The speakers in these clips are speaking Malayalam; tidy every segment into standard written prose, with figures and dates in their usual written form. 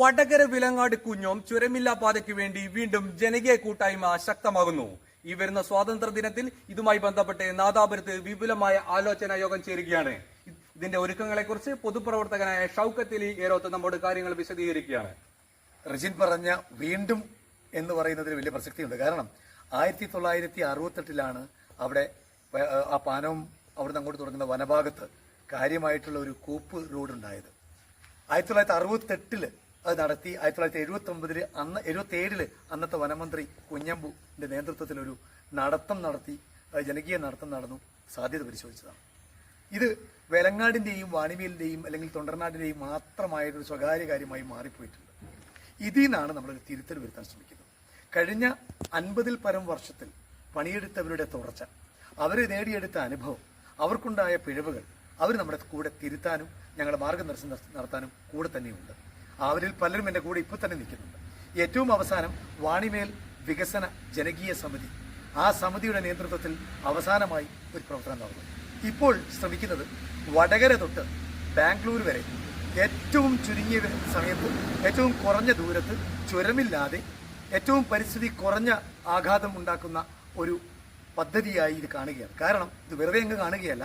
വടകര വിലങ്ങാട് കുഞ്ഞോം ചുരമില്ലാ പാതയ്ക്ക് വേണ്ടി വീണ്ടും ജനകീയ കൂട്ടായ്മ ശക്തമാകുന്നു. ഈ വരുന്ന സ്വാതന്ത്ര്യ ദിനത്തിൽ ഇതുമായി ബന്ധപ്പെട്ട് നാദാപുരത്ത് വിപുലമായ ആലോചനാ യോഗം ചേരുകയാണ്. ഇതിന്റെ ഒരുക്കങ്ങളെക്കുറിച്ച് പൊതുപ്രവർത്തകനായ ഷൌക്കത്ത് അലി ഏരോത്ത് നമ്മോട് കാര്യങ്ങൾ വിശദീകരിക്കുകയാണ്. റജിൻ പറഞ്ഞ വീണ്ടും എന്ന് പറയുന്നതിന് വലിയ പ്രസക്തിയുണ്ട്. കാരണം 1968 അവിടെ ആ പാനവും അവിടുന്ന് അങ്ങോട്ട് തുടങ്ങുന്ന വനഭാഗത്ത് കാര്യമായിട്ടുള്ള ഒരു കൂപ്പ് റോഡ് ഉണ്ടായത്. 1968 അത് നടത്തി. 1979 77 അന്നത്തെ വനമന്ത്രി കുഞ്ഞമ്പുവിന്റെ നേതൃത്വത്തിൽ ഒരു നടത്തം നടത്തി, ജനകീയ നടത്തം നടന്നു, സാധ്യത പരിശോധിച്ചതാണ്. ഇത് വേലങ്ങാടിന്റെയും വാണിമേലിന്റെയും അല്ലെങ്കിൽ തൊണ്ടർനാടിന്റെയും മാത്രമായൊരു സ്വകാര്യ കാര്യമായി മാറിപ്പോയിട്ടുണ്ട്. ഇതിൽ നിന്നാണ് നമ്മളൊരു തിരുത്തൽ വരുത്താൻ ശ്രമിക്കുന്നത്. കഴിഞ്ഞ 50-ൽ പരം വർഷത്തിൽ പണിയെടുത്തവരുടെ തുടർച്ച, അവർ നേടിയെടുത്ത അനുഭവം, അവർക്കുണ്ടായ പിഴവുകൾ അവർ നമ്മുടെ കൂടെ തിരുത്താനും ഞങ്ങളുടെ മാർഗനിർദ്ദേശം നടത്താനും കൂടെ തന്നെയുണ്ട്. അവരിൽ പലരും എൻ്റെ കൂടെ ഇപ്പോൾ തന്നെ നിൽക്കുന്നുണ്ട്. ഏറ്റവും അവസാനം വാണിമേൽ വികസന ജനകീയ സമിതി, ആ സമിതിയുടെ നേതൃത്വത്തിൽ അവസാനമായി ഒരു പ്രവർത്തനം നടന്നു. ഇപ്പോൾ ശ്രമിക്കുന്നത് വടകര തൊട്ട് ബാംഗ്ലൂർ വരെ ഏറ്റവും ചുരുങ്ങിയ സമയത്ത്, ഏറ്റവും കുറഞ്ഞ ദൂരത്ത്, ചുരമില്ലാതെ ഏറ്റവും പരിസ്ഥിതി കുറഞ്ഞ ആഘാതം ഉണ്ടാക്കുന്ന ഒരു പദ്ധതിയായി ഇത് കാണുകയാണ്. കാരണം ഇത് വെറുതെ അങ്ങ് കാണുകയല്ല,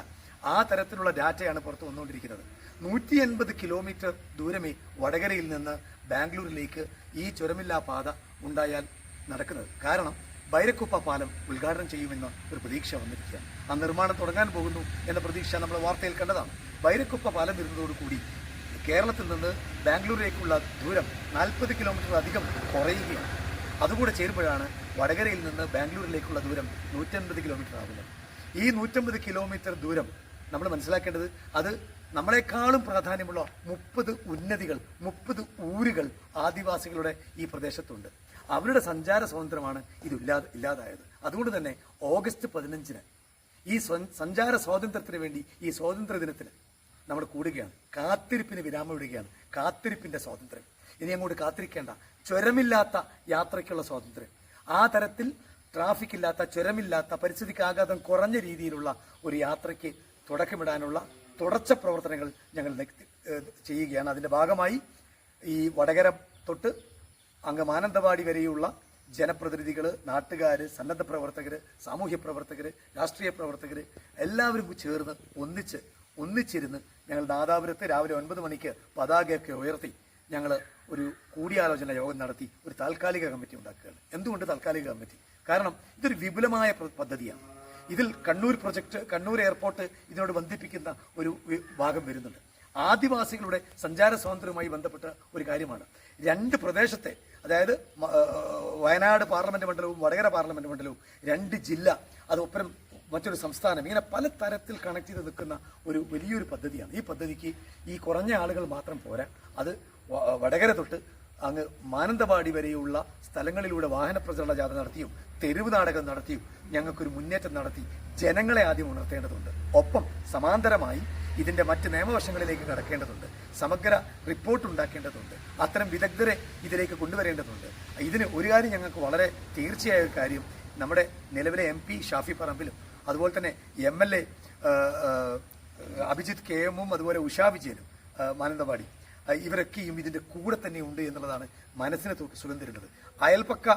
ആ തരത്തിലുള്ള ഡാറ്റയാണ് പുറത്തു വന്നുകൊണ്ടിരിക്കുന്നത്. 180 കിലോമീറ്റർ ദൂരമേ വടകരയിൽ നിന്ന് ബാംഗ്ലൂരിലേക്ക് ഈ ചുരമില്ലാ പാത ഉണ്ടായാൽ നടക്കുന്നത്. കാരണം ബൈരക്കുപ്പ പാലം ഉദ്ഘാടനം ചെയ്യുമെന്ന ഒരു പ്രതീക്ഷ വന്നിരിക്കുക. ആ നിർമ്മാണം തുടങ്ങാൻ പോകുന്നു എന്ന പ്രതീക്ഷ നമ്മൾ വാർത്തയിൽ കണ്ടതാണ്. ബൈരക്കുപ്പ പാലം വരുന്നതോടുകൂടി കേരളത്തിൽ നിന്ന് ബാംഗ്ലൂരിലേക്കുള്ള ദൂരം 40 കിലോമീറ്റർ അധികം കുറയുകയാണ്. അതുകൂടെ ചേരുമ്പോഴാണ് വടകരയിൽ നിന്ന് ബാംഗ്ലൂരിലേക്കുള്ള ദൂരം 150 കിലോമീറ്റർ ആകുന്നത്. ഈ 150 കിലോമീറ്റർ ദൂരം നമ്മൾ മനസ്സിലാക്കേണ്ടത്, അത് നമ്മളെക്കാളും പ്രാധാന്യമുള്ള 30 ഉന്നതികൾ, 30 ഊരുകൾ ആദിവാസികളുടെ ഈ പ്രദേശത്തുണ്ട്. അവരുടെ സഞ്ചാര സ്വാതന്ത്ര്യമാണ് ഇല്ലാതായത്. അതുകൊണ്ട് തന്നെ ഓഗസ്റ്റ് 15 ഈ സഞ്ചാര സ്വാതന്ത്ര്യത്തിന് വേണ്ടി, ഈ സ്വാതന്ത്ര്യ ദിനത്തിന് നമ്മൾ കൂടുകയാണ്. കാത്തിരിപ്പിന് വിരാമം ഇടുകയാണ്. കാത്തിരിപ്പിന്റെ സ്വാതന്ത്ര്യം. ഇനി അങ്ങോട്ട് കാത്തിരിക്കേണ്ട, ചുരമില്ലാത്ത യാത്രയ്ക്കുള്ള സ്വാതന്ത്ര്യം. ആ തരത്തിൽ ട്രാഫിക് ഇല്ലാത്ത, ചുരമില്ലാത്ത, പരിസ്ഥിതിക്ക് ആഘാതം കുറഞ്ഞ രീതിയിലുള്ള ഒരു യാത്രയ്ക്ക് തുടക്കമിടാനുള്ള തുടർച്ച പ്രവർത്തനങ്ങൾ ഞങ്ങൾ ചെയ്യുകയാണ്. അതിന്റെ ഭാഗമായി ഈ വടകര തൊട്ട് അങ്ങ് മാനന്തവാടി വരെയുള്ള ജനപ്രതിനിധികൾ, നാട്ടുകാർ, സന്നദ്ധ പ്രവർത്തകർ, സാമൂഹ്യ പ്രവർത്തകർ, രാഷ്ട്രീയ പ്രവർത്തകർ എല്ലാവരും ചേർന്ന് ഒന്നിച്ചിരുന്ന് ഞങ്ങൾ നാദാപുരത്ത് രാവിലെ 9 മണിക്ക് പതാകയൊക്കെ ഉയർത്തി ഞങ്ങൾ ഒരു കൂടിയാലോചന യോഗം നടത്തി ഒരു താൽക്കാലിക കമ്മിറ്റി ഉണ്ടാക്കുകയാണ്. എന്തുകൊണ്ട് താൽക്കാലിക കമ്മിറ്റി? കാരണം ഇതൊരു വിപുലമായ പദ്ധതിയാണ്. ഇതിൽ കണ്ണൂർ പ്രൊജക്ട്, കണ്ണൂർ എയർപോർട്ട് ഇതിനോട് ബന്ധിപ്പിക്കുന്ന ഒരു ഭാഗം വരുന്നുണ്ട്. ആദിവാസികളുടെ സഞ്ചാര സ്വാതന്ത്ര്യവുമായി ബന്ധപ്പെട്ട ഒരു കാര്യമാണ്. 2 പ്രദേശത്തെ, അതായത് വയനാട് പാർലമെന്റ് മണ്ഡലവും വടകര പാർലമെന്റ് മണ്ഡലവും, 2 ജില്ല, അതൊപ്പം മറ്റൊരു സംസ്ഥാനം, ഇങ്ങനെ പല തരത്തിൽ കണക്ട് ചെയ്ത് നിൽക്കുന്ന ഒരു വലിയൊരു പദ്ധതിയാണ്. ഈ പദ്ധതിക്ക് ഈ കുറഞ്ഞ ആളുകൾ മാത്രം പോരാ. അത് വടകര തൊട്ട് അങ്ങ് മാനന്തവാടി വരെയുള്ള സ്ഥലങ്ങളിലൂടെ വാഹന പ്രചരണ ജാഥ നടത്തിയും തെരുവ് നാടകം നടത്തിയും ഞങ്ങൾക്കൊരു മുന്നേറ്റം നടത്തി ജനങ്ങളെ ആദ്യം ഉണർത്തേണ്ടതുണ്ട്. ഒപ്പം സമാന്തരമായി ഇതിന്റെ മറ്റ് നിയമവശങ്ങളിലേക്ക് കടക്കേണ്ടതുണ്ട്. സമഗ്ര റിപ്പോർട്ട് ഉണ്ടാക്കേണ്ടതുണ്ട്. അത്തരം വിദഗ്ധരെ ഇതിലേക്ക് കൊണ്ടുവരേണ്ടതുണ്ട്. ഇതിന് ഒരു കാര്യം ഞങ്ങൾക്ക് വളരെ തീർച്ചയായ ഒരു കാര്യം, നമ്മുടെ നിലവിലെ MP ഷാഫി പറമ്പിലും അതുപോലെ തന്നെ MLA അഭിജിത്ത് KM അതുപോലെ ഉഷാ വിജയനും മാനന്തവാടി, ഇവരൊക്കെയും ഇതിന്റെ കൂടെ തന്നെ ഉണ്ട് എന്നുള്ളതാണ് മനസ്സിന് സുഖം തരുന്നത്. അയൽപ്പക്ക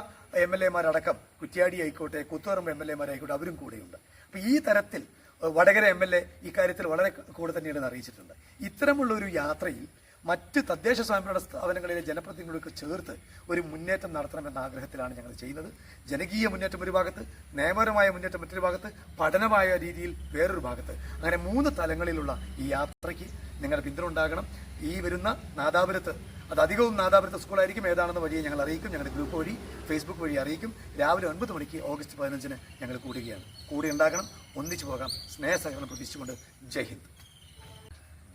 MLA-മാരടക്കം കുറ്റ്യാടി ആയിക്കോട്ടെ, കുത്തുപറമ്പ് MLA-മാരായിക്കോട്ടെ, അവരും കൂടെയുണ്ട്. അപ്പൊ ഈ തരത്തിൽ വടകര MLA ഇക്കാര്യത്തിൽ വളരെ കൂടെ തന്നെയാണ് അറിയിച്ചിട്ടുണ്ട്. ഇത്തരമുള്ള ഒരു യാത്രയിൽ മറ്റ് തദ്ദേശ സ്വയംഭരണ സ്ഥാപനങ്ങളിലെ ജനപ്രതിനിധികൾക്ക് ചേർത്ത് ഒരു മുന്നേറ്റം നടത്തണമെന്ന ആഗ്രഹത്തിലാണ് ഞങ്ങൾ ചെയ്യുന്നത്. ജനകീയ മുന്നേറ്റം ഒരു ഭാഗത്ത്, നിയമപരമായ മുന്നേറ്റം മറ്റൊരു ഭാഗത്ത്, പഠനമായ രീതിയിൽ വേറൊരു ഭാഗത്ത്, അങ്ങനെ 3 തലങ്ങളിലുള്ള ഈ യാത്രയ്ക്ക് നിങ്ങളുടെ പിന്തുണ ഉണ്ടാകണം. ഈ വരുന്ന നാദാപുരത്ത്, അത് അധികവും നാദാപുരത്ത് സ്കൂളായിരിക്കും, ഏതാണെന്ന് വഴിയെ ഞങ്ങൾ അറിയിക്കും. ഞങ്ങളുടെ ഗ്രൂപ്പ് വഴി, ഫേസ്ബുക്ക് വഴി അറിയിക്കും. രാവിലെ 9 മണിക്ക് ഓഗസ്റ്റ് 15 ഞങ്ങൾ കൂടുകയാണ്. കൂടെ ഉണ്ടാകണം, ഒന്നിച്ചു പോകാം. സ്നേഹസഹകരണം പ്രതീക്ഷിച്ചുകൊണ്ട് ജയ് ഹിന്ദ്.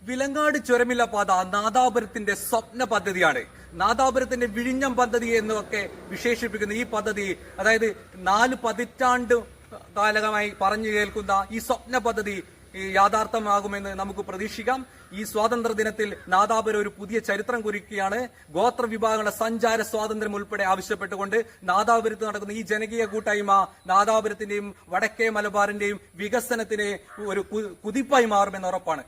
വിലങ്ങാട് ചുരമില്ല പാത നാദാപുരത്തിന്റെ സ്വപ്ന പദ്ധതിയാണ്. നാദാപുരത്തിന്റെ വിഴിഞ്ഞം പദ്ധതി എന്നൊക്കെ വിശേഷിപ്പിക്കുന്ന ഈ പദ്ധതി, അതായത് 4 പതിറ്റാണ്ട് കാലമായി പറഞ്ഞു കേൾക്കുന്ന ഈ സ്വപ്ന പദ്ധതി യാഥാർത്ഥ്യമാകുമെന്ന് നമുക്ക് പ്രതീക്ഷിക്കാം. ഈ സ്വാതന്ത്ര്യ ദിനത്തിൽ നാദാപുരം ഒരു പുതിയ ചരിത്രം കുറിക്കുകയാണ്. ഗോത്ര വിഭാഗങ്ങളുടെ സഞ്ചാര സ്വാതന്ത്ര്യം ഉൾപ്പെടെ ആവശ്യപ്പെട്ടുകൊണ്ട് നാദാപുരത്ത് നടക്കുന്ന ഈ ജനകീയ കൂട്ടായ്മ നാദാപുരത്തിന്റെയും വടക്കേ മലബാറിന്റെയും വികസനത്തിന് ഒരു കുതിപ്പായി മാറുമെന്ന് ഉറപ്പാണ്.